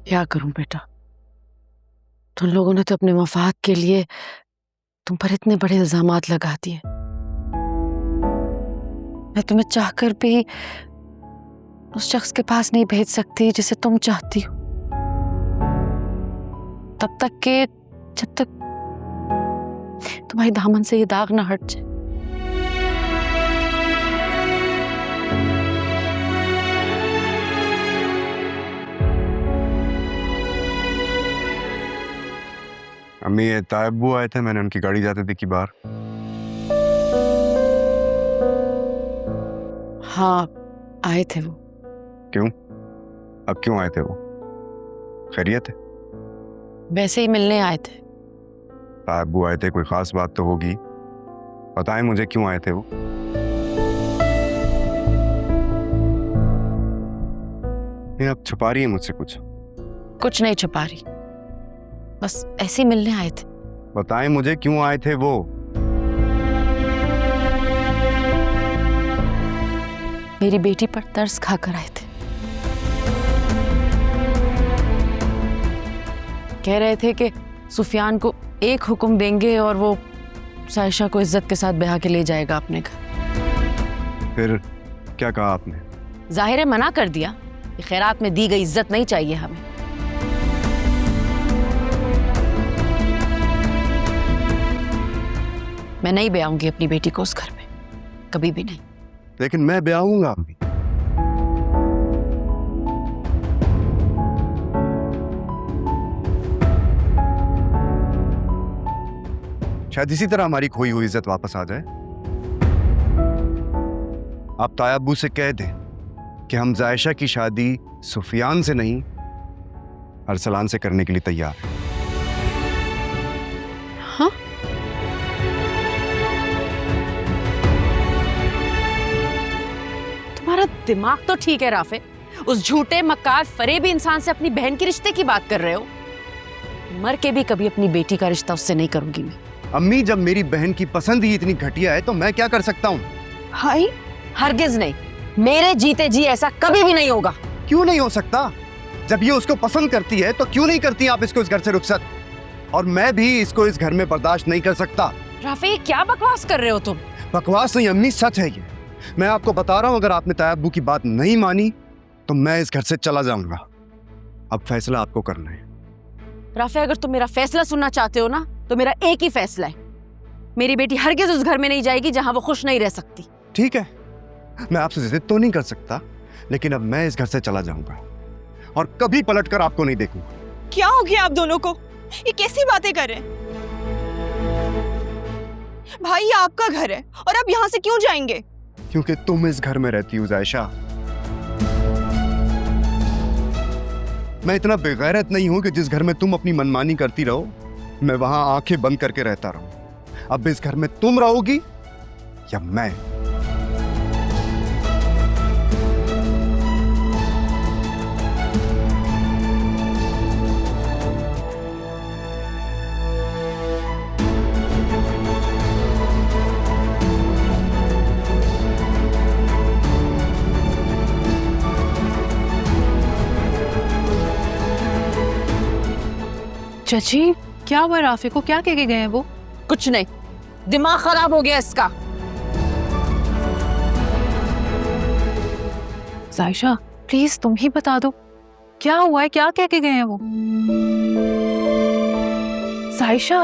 क्या करूं बेटा, तुम लोगों ने तो अपने मफाद के लिए तुम पर इतने बड़े इल्जामात लगा दिए। मैं तुम्हें चाहकर भी उस शख्स के पास नहीं भेज सकती जिसे तुम चाहती हो, तब तक के जब तक तुम्हारे दामन से ये दाग ना हट जाए। अम्मी, ये तायब्बू आए थे, मैंने उनकी गाड़ी जाते देखी बाहर। हाँ, आए थे वो। क्यों? अब क्यों आए थे वो? खैरियत है? वैसे ही मिलने आए थे। तायब्बू आए थे, कोई खास बात तो होगी। बताएं मुझे, क्यों आए थे वो? नहीं, अब छुपा रही है मुझसे कुछ। कुछ नहीं छुपा रही, बस ऐसे ही मिलने आए थे। बताएं मुझे, क्यों आए थे वो? मेरी बेटी पर तरस खाकर आए थे। कह रहे थे कि सुफियान को एक हुक्म देंगे और वो सायशा को इज्जत के साथ ब्याह के ले जाएगा अपने घर। फिर क्या कहा आपने? जाहिर है मना कर दिया कि खैरात में दी गई इज्जत नहीं चाहिए हमें। मैं नहीं ब्याहूंगी अपनी बेटी को उस घर में, कभी भी नहीं। लेकिन मैं ब्याहूंगा अम्मी। शायद इसी तरह हमारी खोई हुई इज्जत वापस आ जाए। आप तायब्बू से कह दें कि हम जायशा की शादी सुफियान से नहीं, अरसलान से करने के लिए तैयार हैं। हाँ? तुम्हारा दिमाग तो ठीक है राफे, उस झूठे मक्कार फरेबी इंसान से अपनी बहन के रिश्ते की बात कर रहे हो। मर के भी कभी अपनी बेटी का रिश्ता उससे नहीं करूंगी मैं। अम्मी, जब मेरी बहन की पसंद ही इतनी घटिया है तो मैं क्या कर सकता हूँ? हाय, हरगिज नहीं, मेरे जीते जी ऐसा कभी भी नहीं होगा। क्यों नहीं हो सकता? जब ये उसको पसंद करती है तो क्यों नहीं करती आप इसको इस घर से रुखसत? और मैं भी इसको इस घर में बर्दाश्त नहीं कर सकता। राफे, क्या बकवास कर रहे हो तुम? बकवास नहीं अम्मी, सच है ये। मैं आपको बता रहा हूँ, अगर आपने तायब्बू की बात नहीं मानी तो मैं इस घर से चला जाऊंगा। अब फैसला आपको करना है। राफे, अगर तुम मेरा फैसला सुनना चाहते हो ना, तो मेरा एक ही फैसला है, मेरी बेटी हरगिज उस घर में नहीं जाएगी जहां वो खुश नहीं रह सकती। ठीक है, मैं आपसे जिद तो नहीं कर सकता, लेकिन अब मैं इस घर से चला जाऊंगा और कभी पलटकर आपको नहीं देखूंगा। क्या हो गया आप दोनों को? ये कैसी बातें कर रहे हैं? भाई, ये आपका घर है और आप यहाँ से क्यों जाएंगे? क्योंकि तुम इस घर में रहती हो जायशा। मैं इतना बेगैरत नहीं हूं कि जिस घर में तुम अपनी मनमानी करती रहो मैं वहां आंखें बंद करके रहता रहूं। अब इस घर में तुम रहोगी या मैं? चाची, क्या हुआ? राफे को क्या कह के गए हैं वो? कुछ नहीं, दिमाग खराब हो गया इसका। सायशा, प्लीज तुम ही बता दो, क्या हुआ है? क्या कह के गए हैं वो? सायशा।